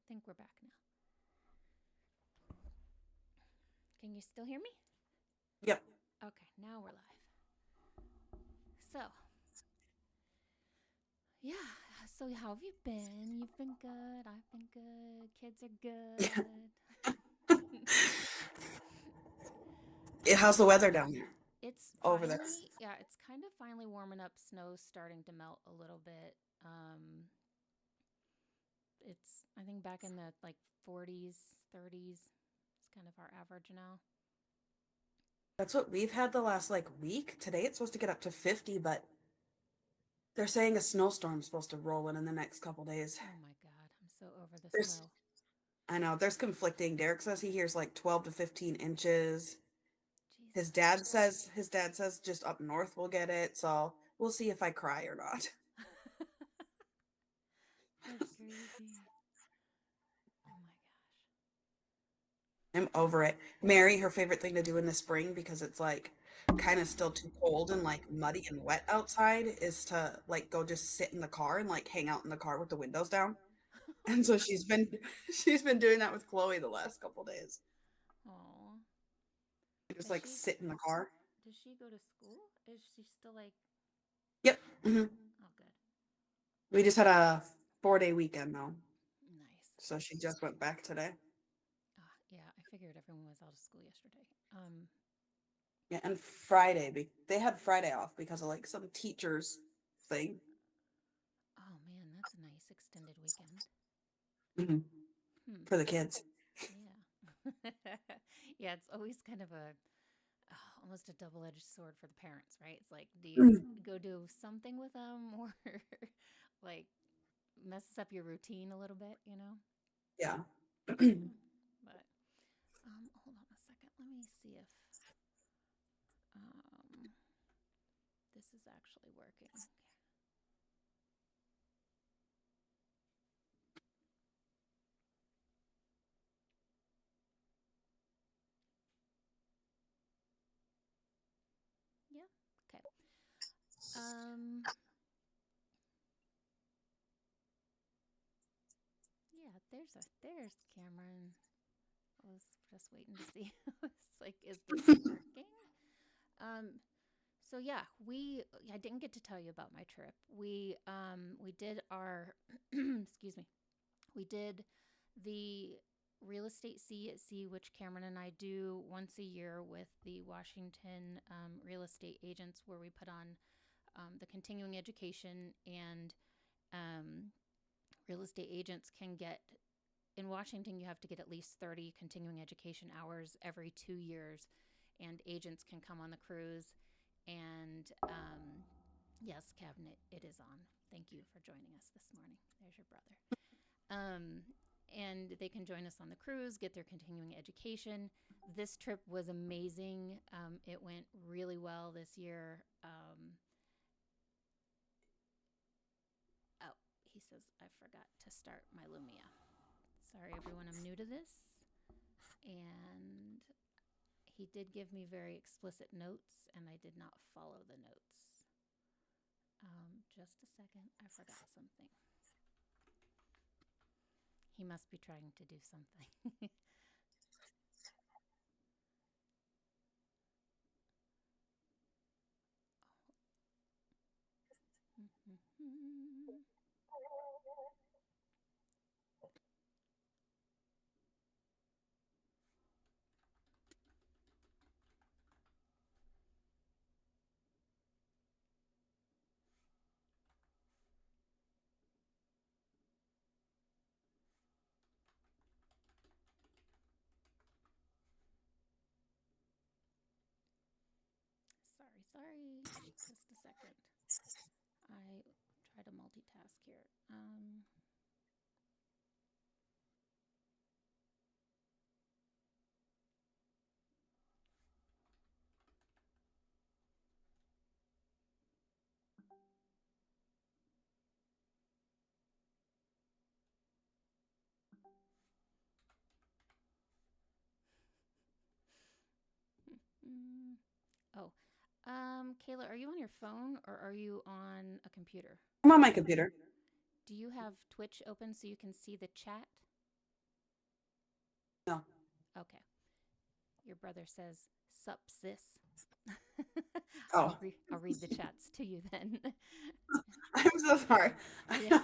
think we're back now. Can you still hear me? Yep. Okay, now we're live. So, yeah. So, how have you been? You've been good. I've been good. Kids are good. How's the weather down there? It's Over there. finally, yeah, it's kind of finally warming up. Snow's starting to melt a little bit. It's, I think, back in the like 40s, 30s. It's kind of our average now. That's what we've had the last like week. Today it's supposed to get up to 50, but they're saying a snowstorm's supposed to roll in the next couple days. Oh my God, I'm so over the There's, snow. I know, there's conflicting. Derek says he hears like 12 to 15 inches. Jesus. His dad says just up north we'll get it. So we'll see if I cry or not. That's crazy. Oh my I'm over it. Mary, her favorite thing to do in the spring because it's like kind of still too cold and like muddy and wet outside is to like go just sit in the car and like hang out in the car with the windows down. gosh. And so she's been doing that with Chloe the last couple days. Oh. Just Is like she sit in the car. does she go to school? Is she still like Yep. oh good. We just had a 4-day weekend though. Nice. So she just went back today. Yeah, I figured everyone was out of school yesterday. Yeah, and Friday they had Friday off because of like some teachers thing. Oh man, that's a nice extended weekend. Hmm. Hmm. For the kids. Yeah. Yeah, it's always kind of a almost a double-edged sword for the parents, right? It's like, do you Mm. go do something with them or like messes up your routine a little bit, you know? Yeah. Yeah. But hold on a second. Let me see if um this is actually working. Yeah. Okay. Um yeah, there's Cameron. I was just waiting to see. It's like, is this working? Um so yeah, I didn't get to tell you about my trip. We did our excuse me. We did the real estate sea at sea, which Cameron and I do once a year with the Washington real estate agents, where we put on the continuing education and um, real estate agents can get in Washington, you have to get at least 30 continuing education hours every 2 years, and agents can come on the cruise. And yes, cabinet, it is on. Thank you for joining us this morning. There's your brother. Um, and they can join us on the cruise, get their continuing education. This trip was amazing. It went really well this year. Oh, he says, I forgot to start my Lumia. Sorry, everyone, I'm new to this. And he did give me very explicit notes, and I did not follow the notes. Just a second, I forgot something. He must be trying to do something. Sorry, sorry. Just a second. I try to multitask here. Mm. Oh, Kayla, are you on your phone or are you on a computer? I'm on my computer. Do you have Twitch open so you can see the chat? No. Okay. Your brother says, "Sup, sis." Oh, I'll read the chats to you then. I'm so sorry. Yeah.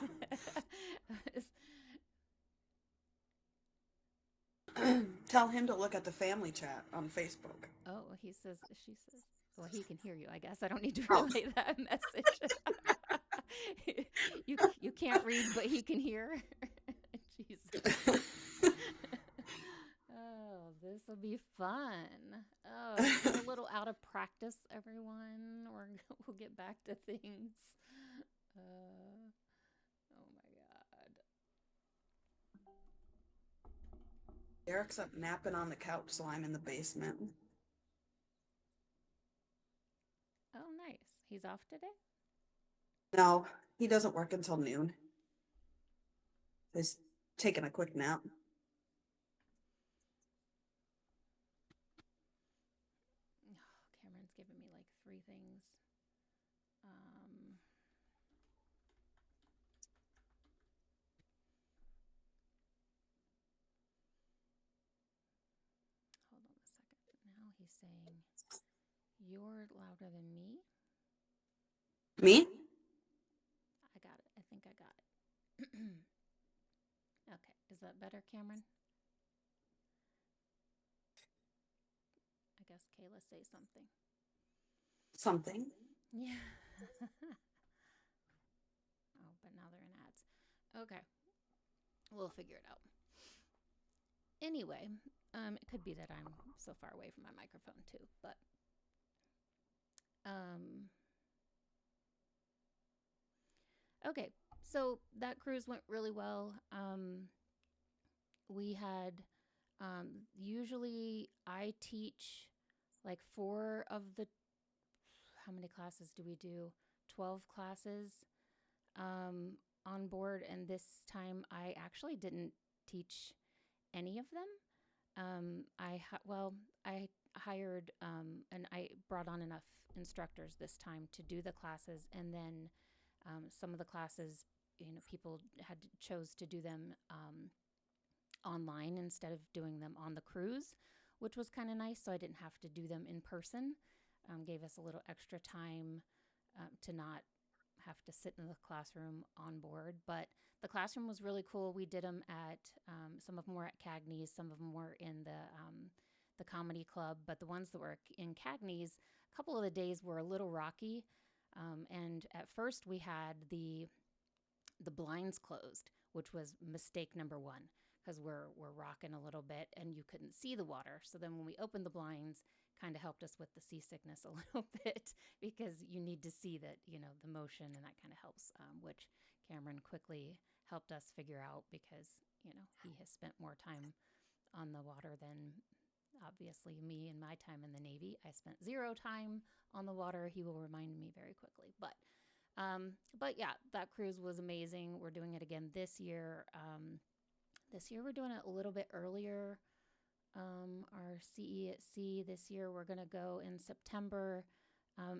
Tell him to look at the family chat on Facebook. Oh, he says, she says, well, he can hear you, I guess. I don't need to Oh, relay that message. You can't read, but he can hear. Jesus. Oh, this will be fun. Oh, we're a little out of practice, everyone. We'll get back to things. Uh, oh my God. Derek's up napping on the couch, so I'm in the basement. Oh, nice. He's off today? No, he doesn't work until noon. He's taking a quick nap. Oh, Cameron's giving me like three things. Um, Hold on a second. Now he's saying, "You're louder than me." Me? I got it. I think I got it. Okay. Is that better, Cameron? I guess Kayla say something. Something. Yeah. Oh, but now they're in ads. Okay. We'll figure it out. Anyway, it could be that I'm so far away from my microphone too, but um okay. So that cruise went really well. We had usually I teach like four of the, how many classes do we do? 12 classes um, on board. And this time I actually didn't teach any of them. I hired and I brought on enough instructors this time to do the classes. And then some of the classes, people had chose to do them online instead of doing them on the cruise, which was kind of nice. So I didn't have to do them in person. Gave us a little extra time to not have to sit in the classroom on board. But the classroom was really cool. We did them at some of them were at Cagney's, some of them were in the comedy club. But the ones that were in Cagney's, a couple of the days were a little rocky. And at first we had the blinds closed, which was mistake number one because we're rocking a little bit and you couldn't see the water. So then when we opened the blinds, kind of helped us with the seasickness a little bit because you need to see that, the motion, and that kind of helps, which Cameron quickly helped us figure out because, he has spent more time on the water than obviously me and my time in the Navy. I spent zero time on the water. He will remind me very quickly. But yeah, that cruise was amazing. We're doing it again this year. This year we're doing it a little bit earlier. Our CE at Sea this year, we're going to go in September.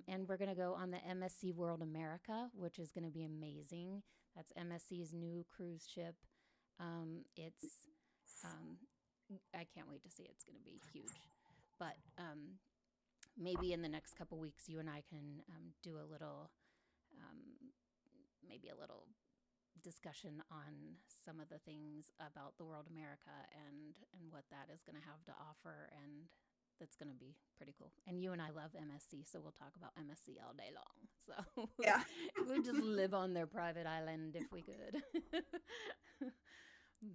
And we're going to go on the MSC World America, which is going to be amazing. That's MSC's new cruise ship. It's I can't wait to see it. It's going to be huge. But maybe in the next couple weeks, you and I can do a little, maybe a little discussion on some of the things about the World America and what that is going to have to offer, and that's going to be pretty cool. And you and I love MSC, so we'll talk about MSC all day long. So Yeah. we'll just live on their private island if we could.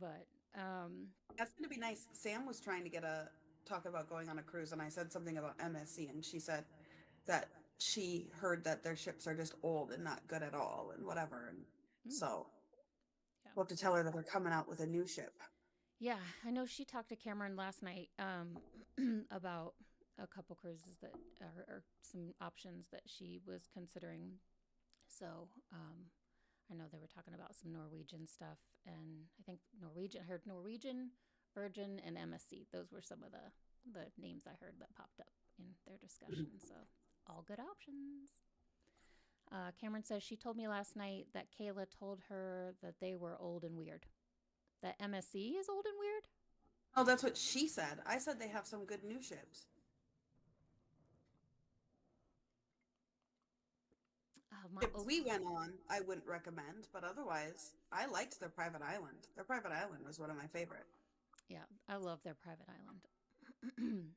But That's going to be nice. Sam was trying to talk about going on a cruise, and I said something about MSC, and she said that she heard that their ships are just old and not good at all and whatever. And mm, so yeah. we'll have to tell her that they're coming out with a new ship. Yeah, I know she talked to Cameron last night about a couple cruises that or some options that she was considering. So I know they were talking about some Norwegian stuff, and I think Norwegian. I heard Norwegian, Virgin, and MSC. Those were some of the names I heard that popped up in their discussion. So all good options. Cameron says she told me last night that Kayla told her that they were old and weird. That MSC is old and weird. Oh, that's what she said. I said they have some good new ships. My Ship we went on, I wouldn't recommend, but otherwise, I liked their private island. Their private island was one of my favorite. yeah, I love their private island.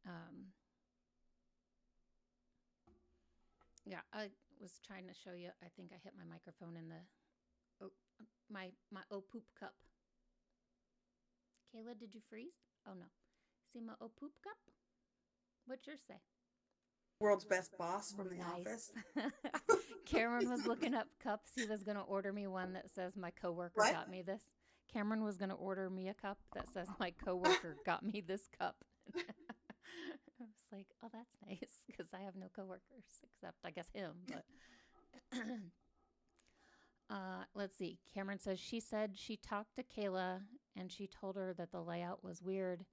um, yeah, I was trying to show you. I think I hit my microphone in the oh, my oh poop cup. Kayla, did you freeze? Oh no. See my oh poop cup? What's yours say? World's best boss from The Nice. Office. Cameron was looking up cups. He was going to order me one that says my coworker What? got me this. Cameron was going to order me a cup that says my coworker got me this cup. I was like, oh, that's nice because I have no coworkers except I guess him. But let's see. Cameron says she said she talked to Kayla and she told her that the layout was weird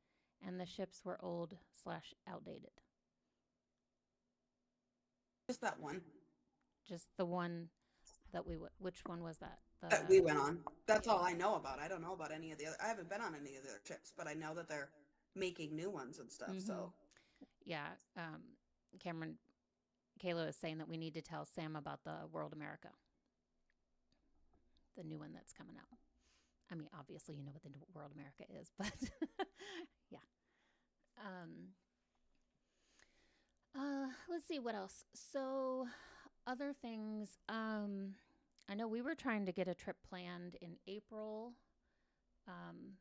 and the ships were old/outdated. Just that one Just the one that which one was that? that we The went on. That's yeah. all I know about. I don't know about any of the other. I haven't been on any of the other trips, but I know that they're making new ones and stuff. Mhm. So Yeah. Cameron Kayla is saying that we need to tell Sam about the World America, the new one that's coming out. I mean, obviously you know what the World America is, but yeah. Um let's see what else. So other things I know we were trying to get a trip planned in April. Um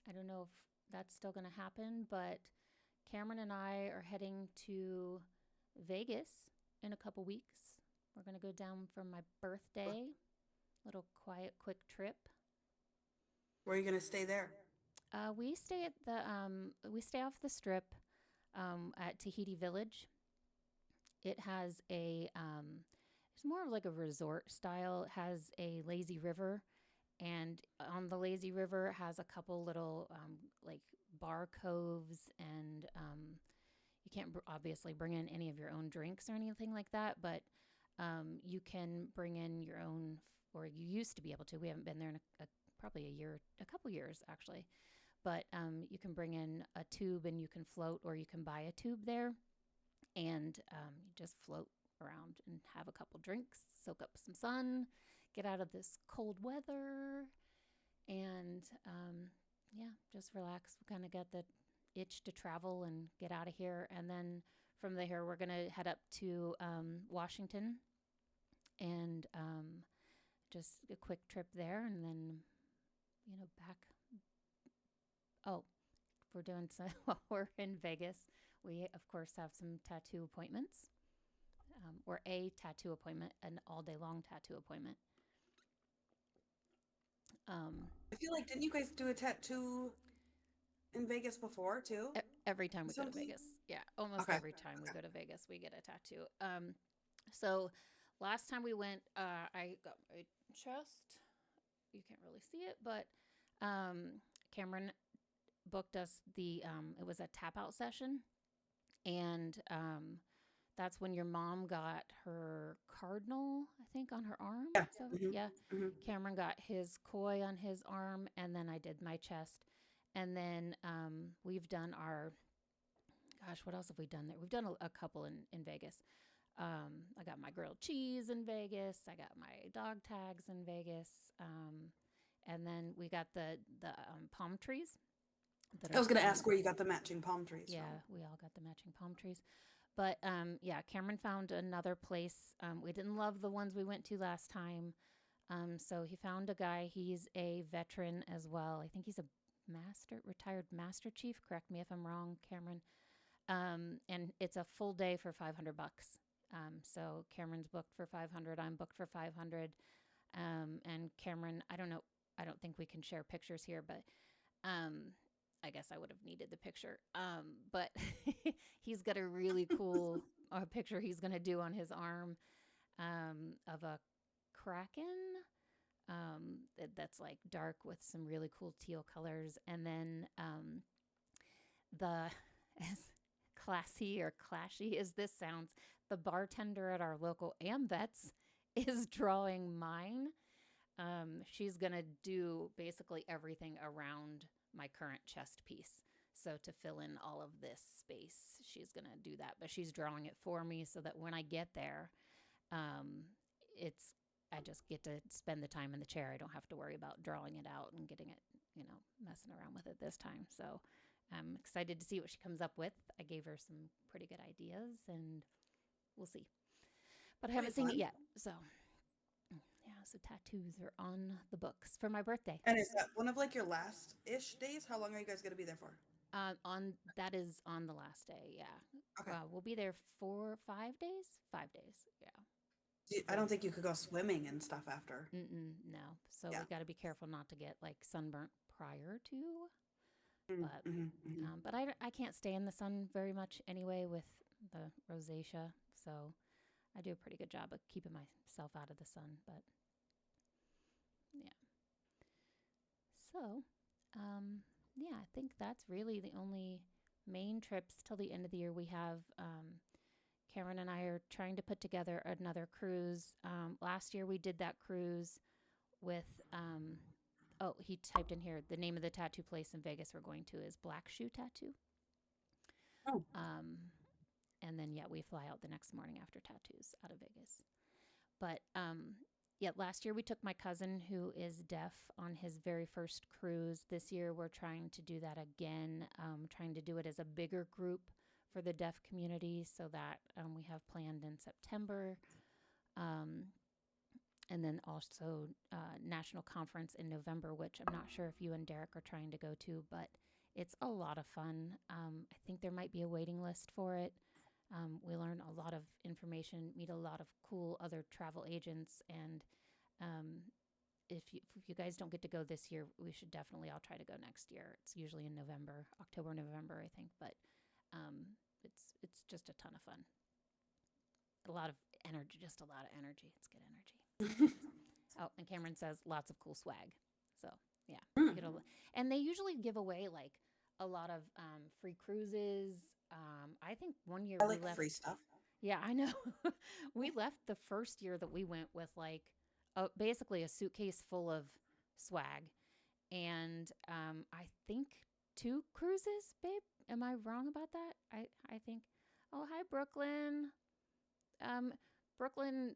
I don't know if that's still going to happen, but Cameron and I are heading to Vegas in a couple weeks. We're going to go down for my birthday. Little quiet, quick trip. where are you going to stay there? We stay at the we stay off the strip at Tahiti Village. It has a it's more of like a resort style. It has a lazy river, and on the lazy river has a couple little like bar coves, and you can't obviously bring in any of your own drinks or anything like that, but you can bring in your own, or you used to be able to. We haven't been there in probably a year, a couple years actually, but you can bring in a tube and you can float, or you can buy a tube there, and you just float around and have a couple drinks, soak up some sun, get out of this cold weather, and yeah, just relax. We kind of got the itch to travel and get out of here. And then from there, we're going to head up to Washington and just a quick trip there. And then, back. Oh, we're doing some, while we're in Vegas, we, of course, have some tattoo appointments, or a tattoo appointment, an all day long tattoo appointment. Um, I feel like didn't you guys do a tattoo in Vegas before too? every time Or we go to something? Vegas. Yeah, almost Okay. every time we Okay. go to Vegas, we get a tattoo. So last time we went, I got my chest. You can't really see it, but Cameron booked us it was a tap out session. And that's when your mom got her cardinal, I think, on her arm. Yeah. So, Hmm. yeah, Hmm. Cameron got his koi on his arm, and then I did my chest. And then we've done our, gosh, what else have we done there? We've done a couple in Vegas. I got my grilled cheese in Vegas. I got my dog tags in Vegas. And then we got the palm trees that I are was going to standing. ask where you got the matching palm trees Yeah, from. we all got the matching palm trees. But yeah, Cameron found another place. We didn't love the ones we went to last time. So he found a guy. He's a veteran as well. I think he's a retired master chief. Correct me if I'm wrong, Cameron. And it's a full day for $500. So Cameron's booked for 500. I'm booked for 500. And Cameron, I don't know. I don't think we can share pictures here, but um, I guess I would have needed the picture. But he's got a really cool picture he's going to do on his arm of a kraken that's like dark with some really cool teal colors. And then the, as classy or clashy as this sounds, the bartender at our local Ambets is drawing mine. she's going to do basically everything around my current chest piece. So to fill in all of this space, she's going to do that. But she's drawing it for me so that when I get there, um, it's I just get to spend the time in the chair. I don't have to worry about drawing it out and getting it, messing around with it this time. So I'm excited to see what she comes up with. I gave her some pretty good ideas, and we'll see. But I That'll haven't be seen it fun. yet. So yeah, so tattoos are on the books for my birthday. And is that one of like your last-ish days? How long are you guys going to be there for? On that is on the last day. Yeah, Okay. we'll be there for 5 days. 5 days. Yeah. I don't So think you could go swimming and stuff after. no. So Yeah. we got to be careful not to get like sunburnt prior to. But Mm-hmm, hmm. I can't stay in the sun very much anyway with the rosacea. So I do a pretty good job of keeping myself out of the sun. But yeah. So, yeah, I think that's really the only main trips till the end of the year we have. Cameron and I are trying to put together another cruise. Last year we did that cruise with, oh, he typed in here the name of the tattoo place in Vegas we're going to is Black Shoe Tattoo. Oh, Um, and then, yeah, we fly out the next morning after tattoos out of Vegas. But yeah, last year we took my cousin who is deaf on his very first cruise. This year we're trying to do that again, trying to do it as a bigger group for the deaf community so that we have planned in September. Um, and then also national conference in November, which I'm not sure if you and Derek are trying to go to, but it's a lot of fun. I think there might be a waiting list for it. We learn a lot of information, meet a lot of cool other travel agents, and um, if you guys don't get to go this year, we should definitely. I'll try to go next year. It's usually in November, October, November, I think, but it's just a ton of fun. A lot of energy, just a lot of energy. It's good energy. Oh, and Cameron says lots of cool swag. So yeah, mm. and they usually give away like a lot of free cruises. I think one year I we like left. free stuff. Yeah, I know. We left the first year that we went with like basically a suitcase full of swag, and I think 2 cruises, babe. Am I wrong about that? I think. Oh, hi, Brooklyn. Um, Brooklyn,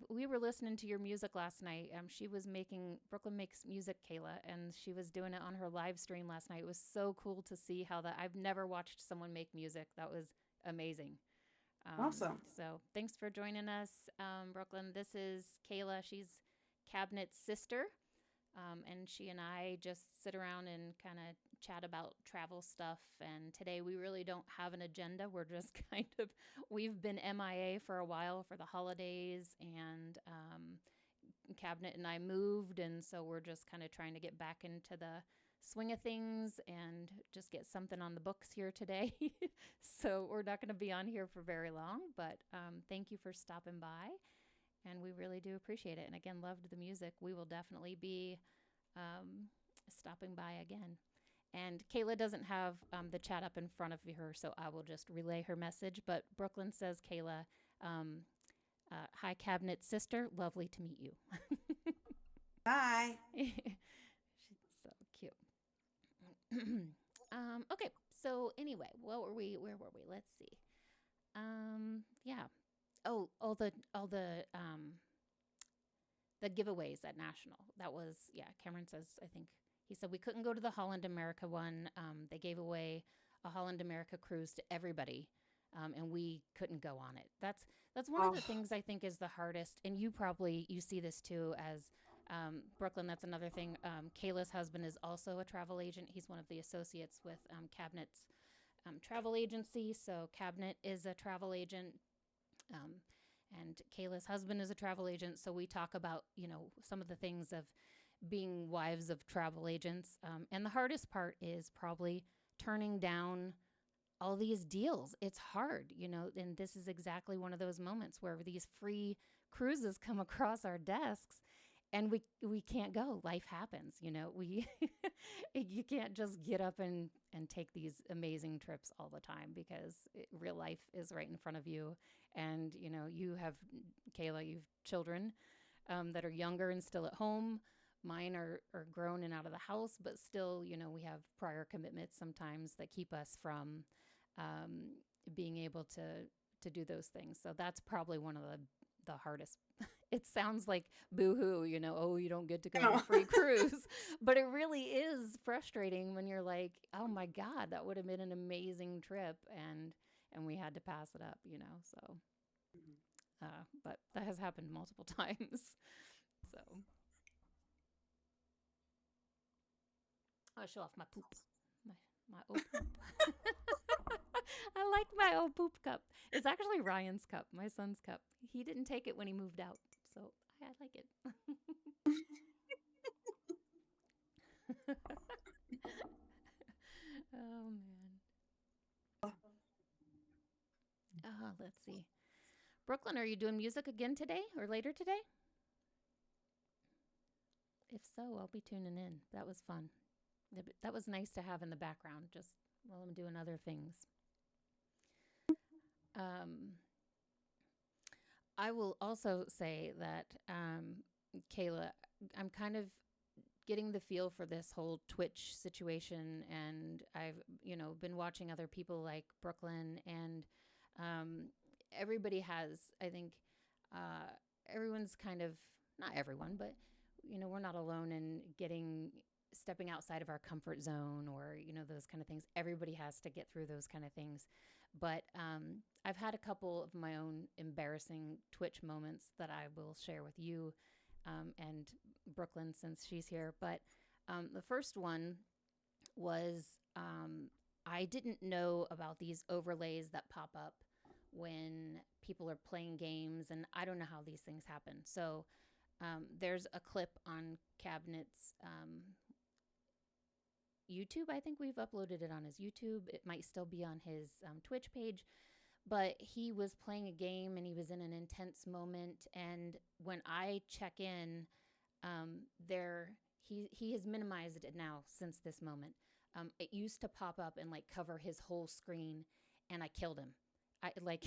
we were listening to your music last night. She was making Brooklyn makes music, Kayla, and she was doing it on her live stream last night. It was so cool to see how that. I've never watched someone make music. That was amazing. Awesome. So thanks for joining us, Brooklyn. This is Kayla. She's Cabinet's sister. And she and I just sit around and kind of chat about travel stuff. And today we really don't have an agenda. We're just we've been MIA for a while for the holidays, and Cabinet and I moved. And so we're just kind of trying to get back into the swing of things and just get something on the books here today. So we're not going to be on here for very long, but thank you for stopping by. And we really do appreciate it. And again, loved the music. We will definitely be stopping by again. And Kayla doesn't have the chat up in front of her, so I will just relay her message. But Brooklyn says, Kayla, hi, Cabinet sister. Lovely to meet you. Bye. She's so cute. Okay, so anyway, what were we? Where were we? Let's see. Yeah. Oh, the giveaways at National. That was, yeah, Cameron says, I think he said we couldn't go to the Holland America one. They gave away a Holland America cruise to everybody, and we couldn't go on it. That's one of Oh, the things I think is the hardest, and you see this too as Brooklyn. That's another thing. Kayla's husband is also a travel agent. He's one of the associates with Cabinet's travel agency. So Cabinet is a travel agent. Um, and Kayla's husband is a travel agent, so we talk about some of the things of being wives of travel agents. And the hardest part is probably turning down all these deals. It's hard, and this is exactly one of those moments where these free cruises come across our desks and we can't go. Life happens, we you can't just get up and take these amazing trips all the time because real life is right in front of you. And you have, Kayla, you've children, that are younger and still at home. Mine are grown and out of the house, but still, we have prior commitments sometimes that keep us from um, being able to do those things. So that's probably one of the hardest. It sounds like boo-hoo, oh, you don't get to go on a No. free cruise. But it really is frustrating when you're like, oh my God, that would have been an amazing trip, and we had to pass it up, so but that has happened multiple times. So I'll show off my poop. My my old poop. I like my old poop cup. It's actually Ryan's cup, my son's cup. He didn't take it when he moved out, so I like it. Oh man. Let's see. Brooklyn, are you doing music again today or later today? If so, I'll be tuning in. That was fun. That was nice to have in the background just while I'm doing other things. Um, I will also say that, Kayla, I'm kind of getting the feel for this whole Twitch situation, and I've been watching other people like Brooklyn, and um, everybody has. I think uh, everyone's kind of, not everyone, but we're not alone in stepping outside of our comfort zone, or those kind of things. Everybody has to get through those kind of things, but I've had a couple of my own embarrassing Twitch moments that I will share with you, and Brooklyn, since she's here. But the first one was, I didn't know about these overlays that pop up when people are playing games, and I don't know how these things happen. So there's a clip on Cabinet's YouTube. I think we've uploaded it on his YouTube. It might still be on his Twitch page. But he was playing a game and he was in an intense moment. And when I check in, there he has minimized it now since this moment. It used to pop up and like cover his whole screen, and I killed him. I like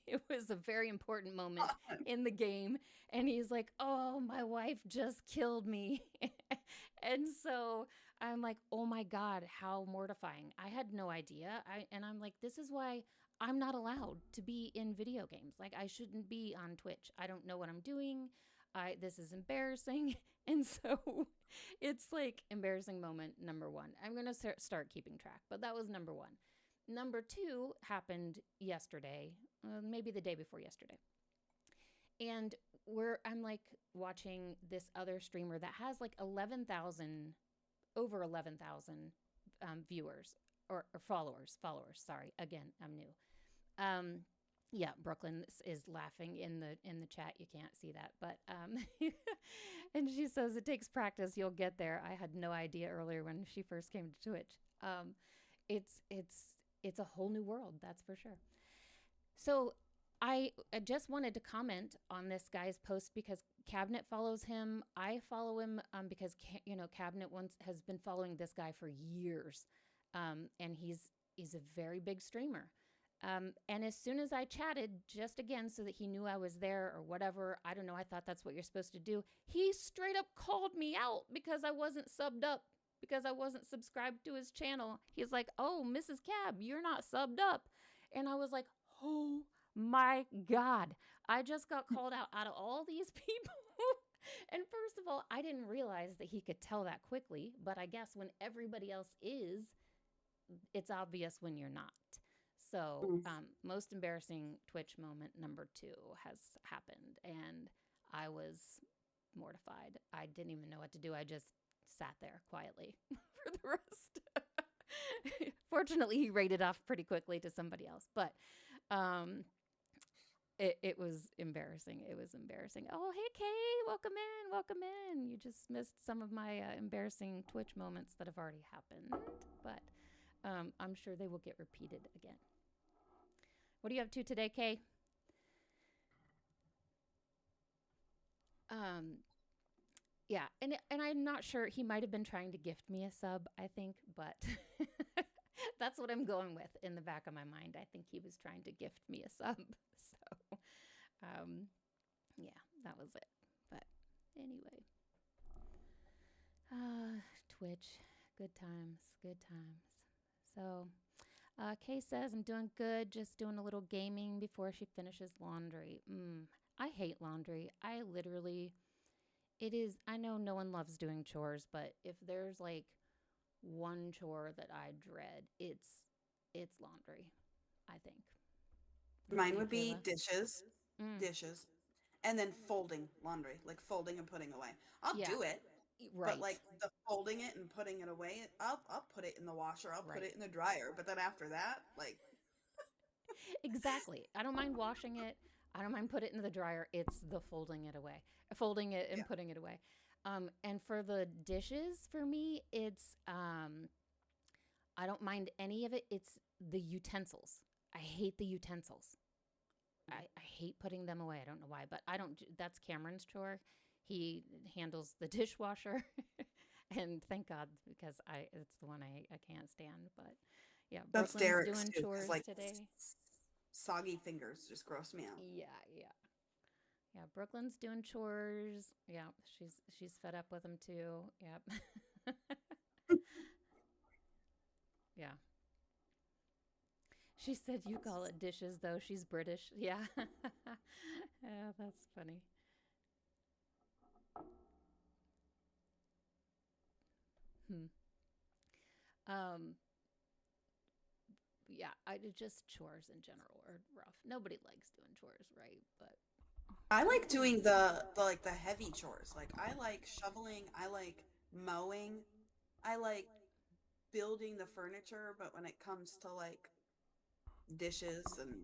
it was a very important moment in the game, and he's like, "Oh, my wife just killed me," and so I'm like, "Oh my God, how mortifying!" I had no idea. I'm like, "This is why I'm not allowed to be in video games. Like, I shouldn't be on Twitch. I don't know what I'm doing. This is embarrassing." And so it's like embarrassing moment number one. I'm going to start keeping track, but that was number one. Number two happened yesterday, maybe the day before yesterday. And I'm like watching this other streamer that has like 11,000, over 11,000 viewers or followers. Sorry. Again, I'm new. Yeah, Brooklyn is laughing in the chat. You can't see that, but and she says it takes practice. You'll get there. I had no idea earlier when she first came to Twitch. It's a whole new world, that's for sure. So I just wanted to comment on this guy's post because Cabinet follows him. I follow him because Cabinet once has been following this guy for years, and he's a very big streamer. And as soon as I chatted, just again, so that he knew I was there or whatever, I don't know, I thought that's what you're supposed to do. He straight up called me out because I wasn't subbed up, because I wasn't subscribed to his channel. He's like, "Oh, Mrs. Cab, you're not subbed up." And I was like, oh my God, I just got called out of all these people. And first of all, I didn't realize that he could tell that quickly, but I guess when everybody else is, it's obvious when you're not. So, most embarrassing Twitch moment number two has happened, and I was mortified. I didn't even know what to do. I just sat there quietly for the rest. Fortunately, he rated off pretty quickly to somebody else, but it was embarrassing. It was embarrassing. Oh, hey, Kay, welcome in, welcome in. You just missed some of my embarrassing Twitch moments that have already happened, but I'm sure they will get repeated again. What are you up to today, Kay? Yeah, and I'm not sure. He might have been trying to gift me a sub, I think, but that's what I'm going with in the back of my mind. I think he was trying to gift me a sub. So, yeah, that was it. But Anyway, Twitch, good times, good times. So, Kay says, I'm doing good, just doing a little gaming before she finishes laundry. I hate laundry. I literally, it is, I know no one loves doing chores, but if there's like one chore that I dread, it's laundry, I think. What about Mine you, would be Kayla? dishes, Mm, dishes, and then folding laundry, like folding and putting away. I'll yeah, do it, but right, like the folding it and putting it away, I'll put it in the washer, I'll put right. it in the dryer, but then after that, like Exactly. I don't mind washing it. I don't mind putting it in the dryer. It's the folding it and yeah. putting it away. And for the dishes, for me, it's I don't mind any of it. It's the utensils. I hate the utensils. I hate putting them away. I don't know why, but I don't. That's Cameron's chore. He handles the dishwasher, and thank God because it's the one I can't stand. But yeah, That's Brooklyn's Derek's doing too, because chores like today. soggy fingers just gross me out. Yeah, yeah. Yeah, Brooklyn's doing chores. Yeah, she's fed up with them too. Yep. Yeah. She said you call it dishes though. She's British. Yeah. Yeah, that's funny. Hmm. Um yeah, I just chores in general are rough. Nobody likes doing chores, right? But I like doing the like the heavy chores. Like I like shoveling, I like mowing, I like building the furniture, but when it comes to like dishes and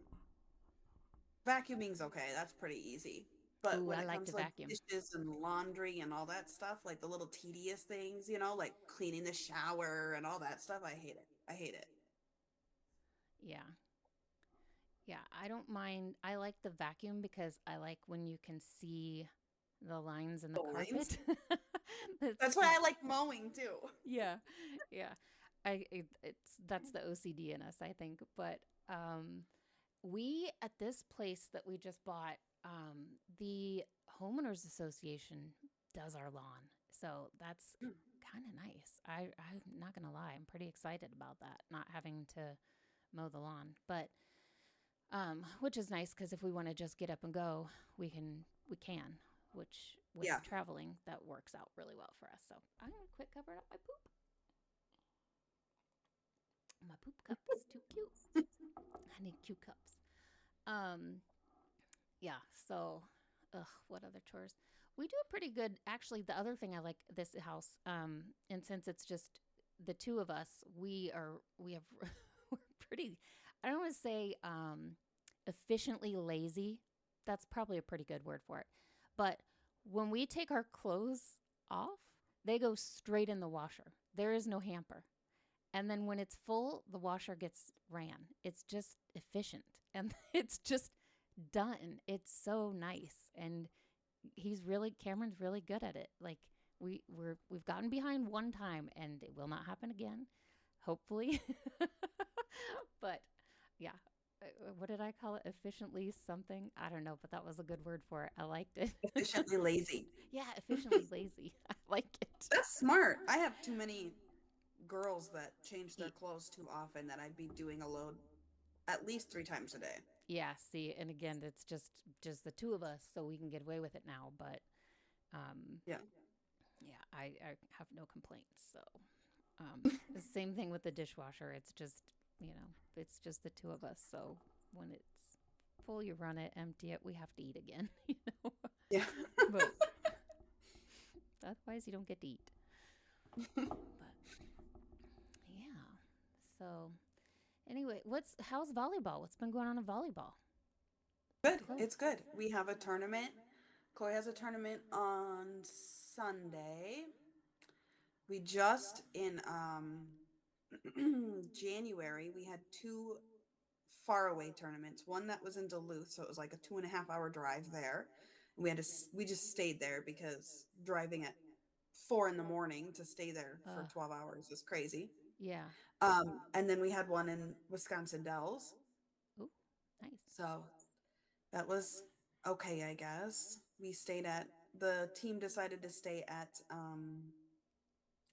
vacuuming's okay, that's pretty easy. But ooh, when I it like comes to to like vacuum. dishes and laundry and all that stuff, like the little tedious things, like cleaning the shower and all that stuff, I hate it. I hate it. Yeah. Yeah, I don't mind. I like the vacuum because I like when you can see the lines in the The lines. carpet. It's That's why I like mowing too. yeah, yeah. It's that's the OCD in us, I think. But um, we at this place that we just bought, the homeowners association does our lawn, so that's kind of nice. I'm not gonna lie, I'm pretty excited about that, not having to mow the lawn, but which is nice because if we want to just get up and go, we can. Which with Yeah. traveling, that works out really well for us. So I'm gonna quit covering up my poop. My poop cup is too cute. I need cute cups. Um, yeah. So, what other chores? We do a pretty good. Actually, the other thing I like this house, and since it's just the two of us, we have we're pretty. I don't want to say efficiently lazy. That's probably a pretty good word for it. But when we take our clothes off, they go straight in the washer. There is no hamper. And then when it's full, the washer gets ran. It's just efficient and it's just done. It's so nice. And Cameron's really good at it. Like we've gotten behind one time and it will not happen again, hopefully. But yeah. What did I call it? Efficiently something? I don't know, but that was a good word for it. I liked it. Efficiently lazy. Yeah, efficiently lazy. I like it. That's smart. I have too many girls that change their Y- clothes too often that I'd be doing a load at least 3 times a day. Yeah, see, and again, it's just the two of us, so we can get away with it now. But um, Yeah. yeah, I have no complaints. So the same thing with the dishwasher. It's just the two of us. So when it's full, you run it, empty it. We have to eat again, Yeah. but otherwise, you don't get to eat. But yeah, so anyway, how's volleyball? What's been going on in volleyball? Good. Oh, It's good. We have a tournament. Chloe has a tournament on Sunday. We just in January we had two faraway tournaments. One that was in Duluth, so it was like a 2.5 hour drive there. And we just stayed there because driving at 4 in the morning to stay there for uh, 12 hours is crazy. yeah. And then we had one in Wisconsin Dells. Oh, nice. So that was okay, I guess. We stayed at the team decided to stay at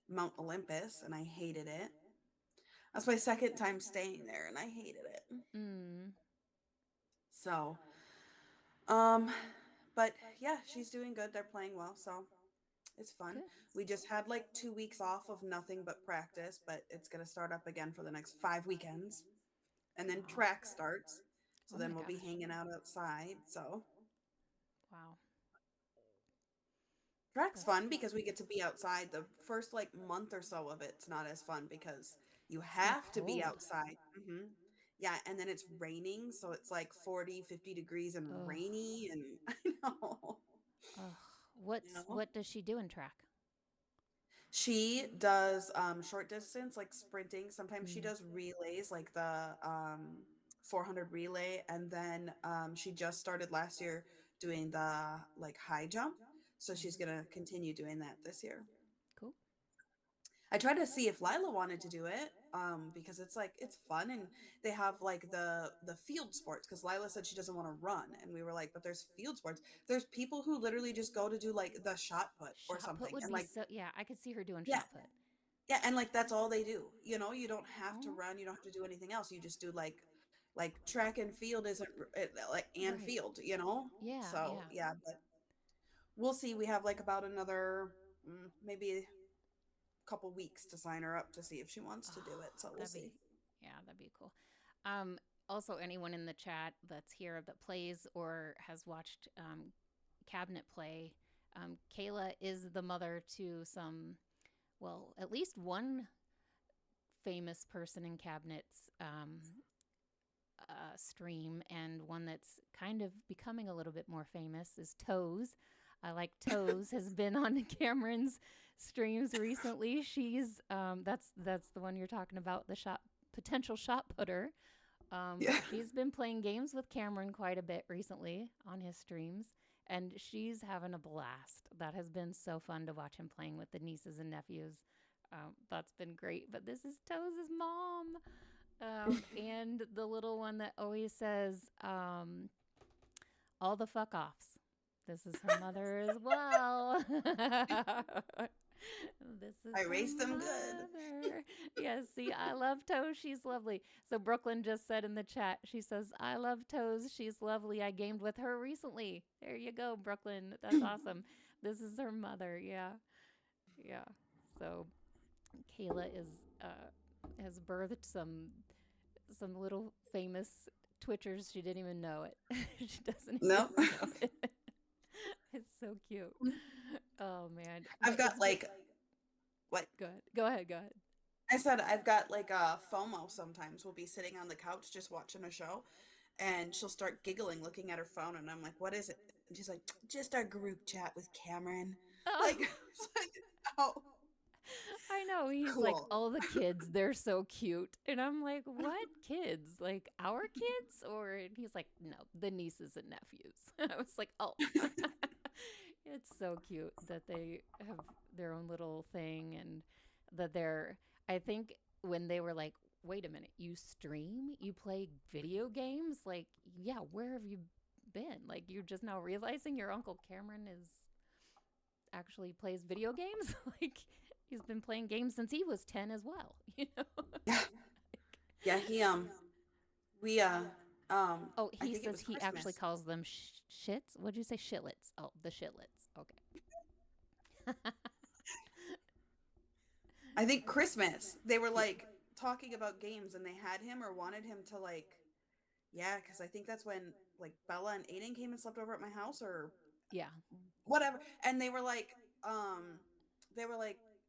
Mount Olympus, and I hated it. That's my second time staying there, and I hated it. Mm. So, um, but yeah, she's doing good. They're playing well, so it's fun. Good. We just had like 2 weeks off of nothing but practice, but it's gonna start up again for the next 5 weekends. And then Wow. track starts. So Oh my then we'll be gosh. hanging out outside. So Wow. track's That's fun because we get to be outside. The first like month or so of it's not as fun because you so have to be cold. outside. Yeah, and then it's raining, so it's like 40, 50 degrees and Ugh. rainy and I know. Ugh. You What's know. what does she do in track? She does short distance like sprinting. Sometimes she Mm. does relays like the 400 relay, and then she just started last year doing the like high jump. So she's Mm-hmm. gonna continue doing that this year. Cool. I tried to see if Lila wanted to do it because it's like it's fun, and they have like the field sports because Lila said she doesn't want to run, and we were like, but there's field sports. There's people who literally just go to do like the shot put or Shot put something, would and be like so, yeah, I could see her doing yeah. shot put. Yeah, and like that's all they do. You know, you don't have to Oh, run, you don't have to do anything else. You just do like track and field isn't like and right. field, you know? Yeah, So, yeah. yeah, but we'll see. We have like about another maybe a couple weeks to sign her up to see if she wants to Oh, do it. So, we'll that'd see. be, yeah, that'd be cool. Um, Also, anyone in the chat that's here that plays or has watched cabinet play, Kayla is the mother to some, well, at least one famous person in cabinets stream, and one that's kind of becoming a little bit more famous is Toes. I like Toes has been on Cameron's streams recently. She's that's the one you're talking about, the shot potential shot putter. Yeah. She's been playing games with Cameron quite a bit recently on his streams, and she's having a blast. That has been so fun to watch him playing with the nieces and nephews. That's been great. But this is Toes' mom. And the little one that always says, all the fuck offs. This is her mother as well. This I is her raced them good. mother. Yes, see, I love Toes. She's lovely. So Brooklyn just said in the chat, she says, I love Toes. She's lovely. I gamed with her recently. There you go, Brooklyn. That's awesome. This is her mother. Yeah. Yeah. So Kayla is has birthed some little famous Twitchers. She didn't even know it. She doesn't even No. know it. It's so cute. Oh man, I've but got it's been like what good. Go ahead. Go ahead. I said I've got like a FOMO sometimes. We'll be sitting on the couch just watching a show and she'll start giggling looking at her phone and I'm like, "What is it?" And she's like, "Just our group chat with Cameron." Oh, Like, it's like, oh, I know. He's like, cool. all the kids, they're so cute. And I'm like, what kids? Like our kids? Or and he's like, no, the nieces and nephews. I was like, oh. It's so cute that they have their own little thing, and that they're, I think when they were like, wait a minute, you stream? You play video games? Like, yeah, where have you been? Like, you're just now realizing your Uncle Cameron is actually plays video games? Like, he's been playing games since he was 10 as well, you know? Yeah. Yeah, he we Oh, I he think it says was he actually Christmas. calls them shits. What'd you say? Shitlets. Oh, the shitlets. Okay. I think Christmas. They were Yeah. like talking about games and they had him or wanted him to like yeah, because I think that's when like Bella and Aiden came and slept over at my house or Yeah. whatever. And they were like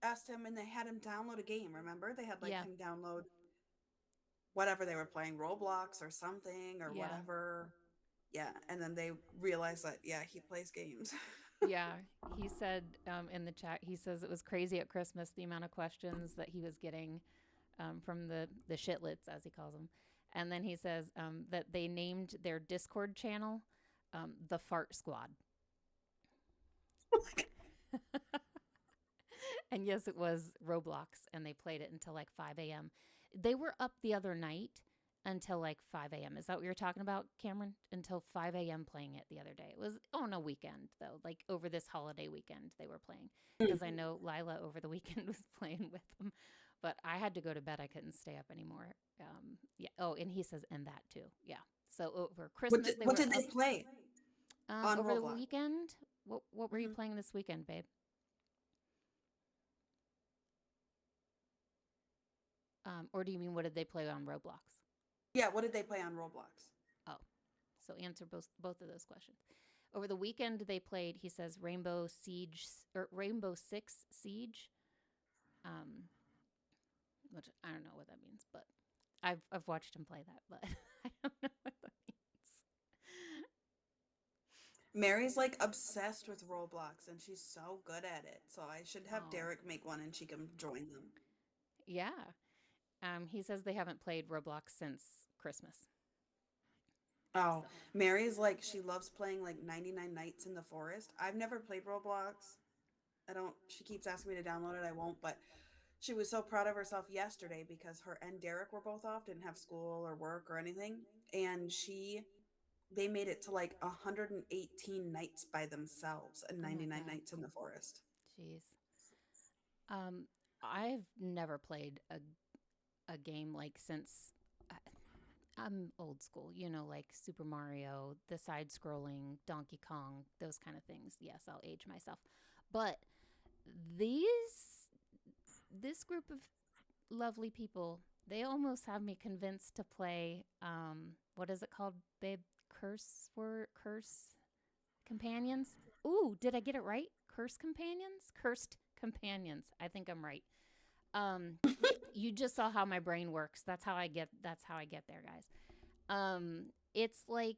asked him and they had him download a game, remember? They had like Yeah. him download whatever they were playing, Roblox or something or Yeah. whatever. Yeah, and then they realized that yeah, he plays games. Yeah, he said in the chat, he says it was crazy at Christmas the amount of questions that he was getting from the shitlets, as he calls them. And then he says that they named their Discord channel the Fart Squad. And yes, it was Roblox, and they played it until like 5 a.m. They were up the other night until like 5 a.m. Is that what you're talking about, Cameron? Until 5 a.m. playing it the other day. It was on a weekend, though, like over this holiday weekend they were playing. Because I know Lila over the weekend was playing with them. But I had to go to bed. I couldn't stay up anymore. Yeah. Oh, and he says, and that too. Yeah. So over Christmas, they What were did they up play on over the Roblox? weekend. What were you Hmm. playing this weekend, babe? Or do you mean what did they play on Roblox? Yeah, what did they play on Roblox? Oh, so answer both of those questions. Over the weekend, they played. He says Rainbow Siege or Rainbow Six Siege, um, which I don't know what that means, but I've watched him play that, but I don't know what that means. Mary's like obsessed with Roblox and she's so good at it. So I should have Oh, Derek make one and she can join them. yeah. He says they haven't played Roblox since Christmas. Oh, So, Mary's like she loves playing like 99 Nights in the Forest. I've never played Roblox. I don't She keeps asking me to download it. I won't, but she was so proud of herself yesterday because her and Derek were both off, didn't have school or work or anything, and they made it to like 118 nights by themselves and oh my 99 God, nights in the forest. jeez. Um, I've never played a game like since I'm old school, like Super Mario, the side scrolling, Donkey Kong, those kind of things. Yes, I'll age myself. But these this group of lovely people, they almost have me convinced to play what is it called, babe? Curse companions? Ooh, did I get it right? Curse companions? Cursed companions. I think I'm right. Um you just saw how my brain works. That's how I get there, guys. It's like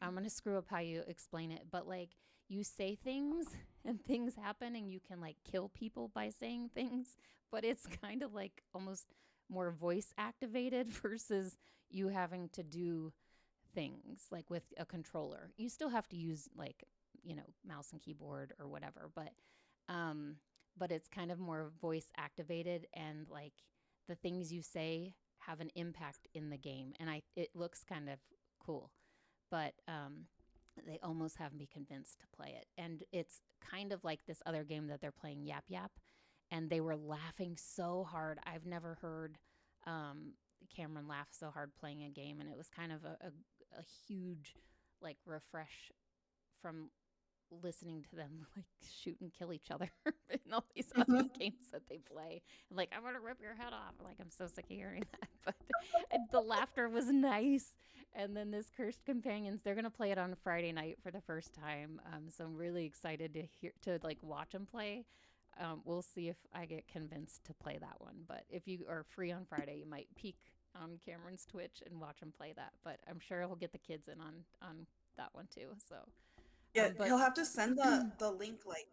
I'm gonna screw up how you explain it, but like you say things and things happen and you can like kill people by saying things, but it's kind of like almost more voice activated versus you having to do things like with a controller. You still have to use like, mouse and keyboard or whatever, um but it's kind of more voice activated and like the things you say have an impact in the game and it looks kind of cool. But they almost have me convinced to play it. And it's kind of like this other game that they're playing, Yap Yap, and they were laughing so hard. I've never heard um, Cameron laugh so hard playing a game, and it was kind of a huge like refresh from listening to them like shoot and kill each other in all these other games that they play. And like, I want to rip your head off. Like, I'm so sick of hearing that. But the laughter was nice. And then this Cursed Companions, they're gonna play it on Friday night for the first time. So I'm really excited to like watch them play. We'll see if I get convinced to play that one. But if you are free on Friday, you might peek on Cameron's Twitch and watch him play that. But I'm sure he'll get the kids in on that one too. So, Yeah, but he'll have to send the link like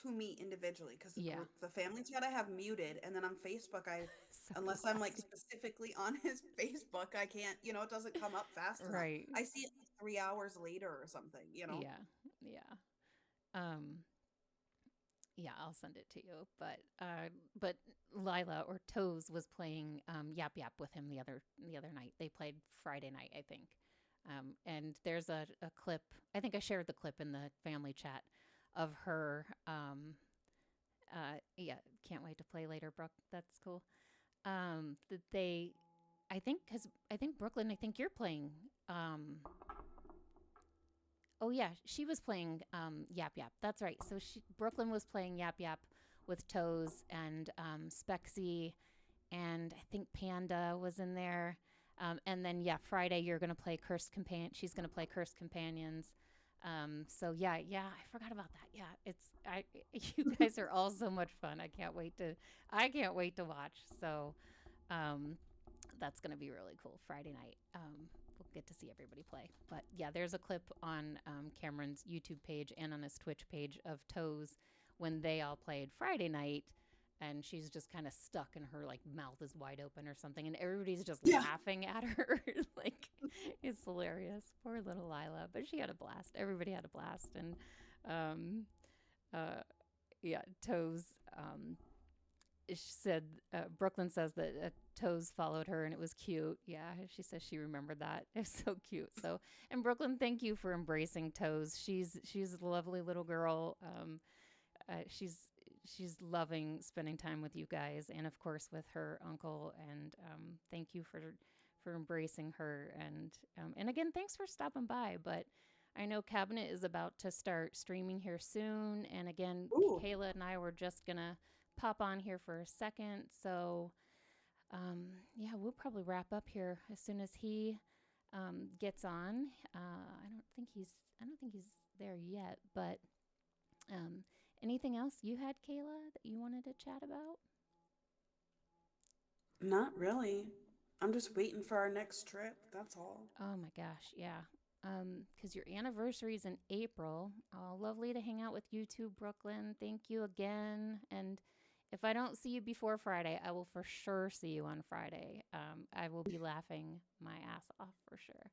to me individually because yeah, the family chat I have muted, and then on Facebook so do unless I'm like I. specifically on his Facebook, I can't, it doesn't come up fast enough. Right. I see it like 3 hours later or something. Yeah. Yeah. Um, yeah, I'll send it to you. But Lila or Toes was playing Yap Yap with him the other night. They played Friday night, I think. And there's a clip. I think I shared the clip in the family chat of her. Yeah, can't wait to play later, Brooke. That's cool. That they, I think Brooklyn. I think you're playing. Oh yeah, she was playing Yap Yap. That's right. So Brooklyn was playing Yap Yap with Toes and Spexy, and I think Panda was in there. And then yeah, Friday you're gonna play Cursed Companion. She's gonna play Cursed Companions. So yeah, I forgot about that. Yeah, you guys are all so much fun. I can't wait to watch. So um, that's going to be really cool Friday night. We'll get to see everybody play. But yeah, there's a clip on Cameron's YouTube page and on his Twitch page of Toes when they all played Friday night. And she's just kind of stuck and her like mouth is wide open or something. And everybody's just Yeah. laughing at her. Like, it's hilarious. Poor little Lila. But she had a blast. Everybody had a blast. And um, uh, yeah, Toes she said, Brooklyn says that toes followed her, and it was cute. Yeah, she says she remembered that. It was so cute. So, and Brooklyn, thank you for embracing toes. She's a lovely little girl. She's loving spending time with you guys, and of course with her uncle. And thank you for embracing her. And again, thanks for stopping by. But I know Cabinet is about to start streaming here soon. And again, Ooh, Kayla and I were just gonna pop on here for a second. So yeah, we'll probably wrap up here as soon as he gets on. I don't think he's there yet. But um, anything else you had, Kayla, that you wanted to chat about? not really. I'm just waiting for our next trip. That's all. Oh my gosh, yeah. Because your anniversary is in April. Oh, lovely to hang out with you too, Brooklyn. Thank you again. And if I don't see you before Friday, I will for sure see you on Friday. I will be laughing my ass off for sure.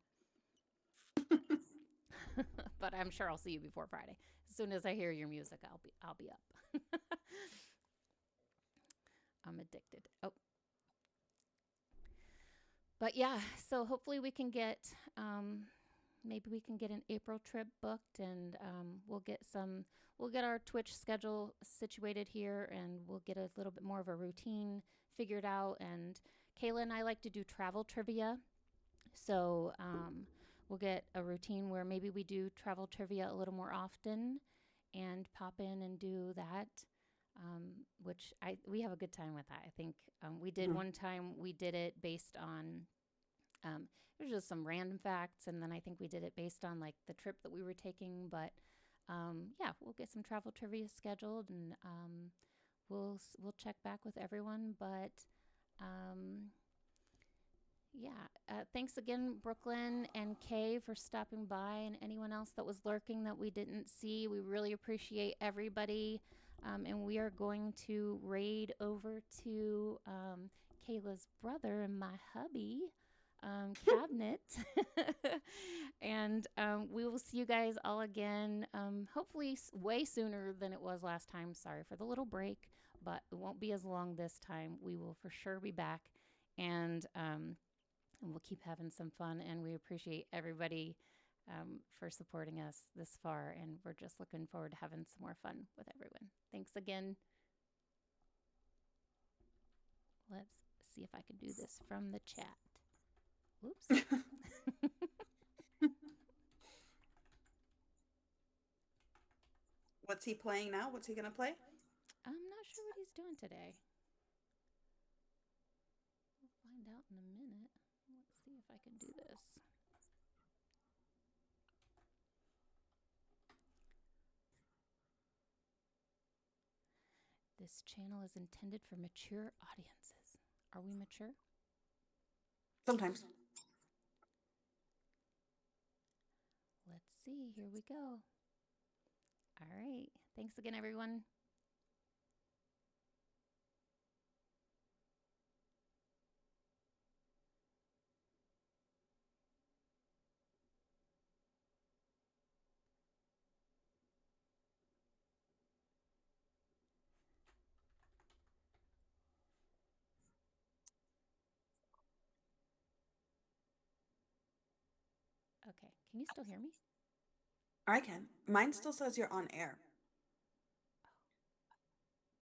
But I'm sure I'll see you before Friday. As soon as I hear your music, I'll be up. I'm addicted. Oh, but yeah. So hopefully we can get maybe we can get an April trip booked, and we'll get our Twitch schedule situated here, and we'll get a little bit more of a routine figured out. And Kayla and I like to do travel trivia, so we'll get a routine where maybe we do travel trivia a little more often and pop in and do that. Which we have a good time with that. I think we did Mhm. one time. We did it based on um, it was just some random facts, and then I think we did it based on like the trip that we were taking. But yeah, we'll get some travel trivia scheduled, and we'll check back with everyone. But um, yeah, thanks again, Brooklyn and Kay, for stopping by, and anyone else that was lurking that we didn't see. We really appreciate everybody. And we are going to raid over to Kayla's brother and my hubby, Cabinet. And we will see you guys all again, hopefully, way sooner than it was last time. Sorry for the little break, but it won't be as long this time. We will for sure be back. And we'll keep having some fun. And we appreciate everybody for supporting us this far. And we're just looking forward to having some more fun with everyone. Thanks again. Let's see if I can do this from the chat. Whoops. What's he playing now? What's he gonna play? I'm not sure what he's doing today. We'll find out in a minute. Let's see if I can do this. This channel is intended for mature audiences. Are we mature? Sometimes. Let's see. Here we go. All right. Thanks again, everyone. Okay. Can you still hear me? I can. Mine still says you're on air.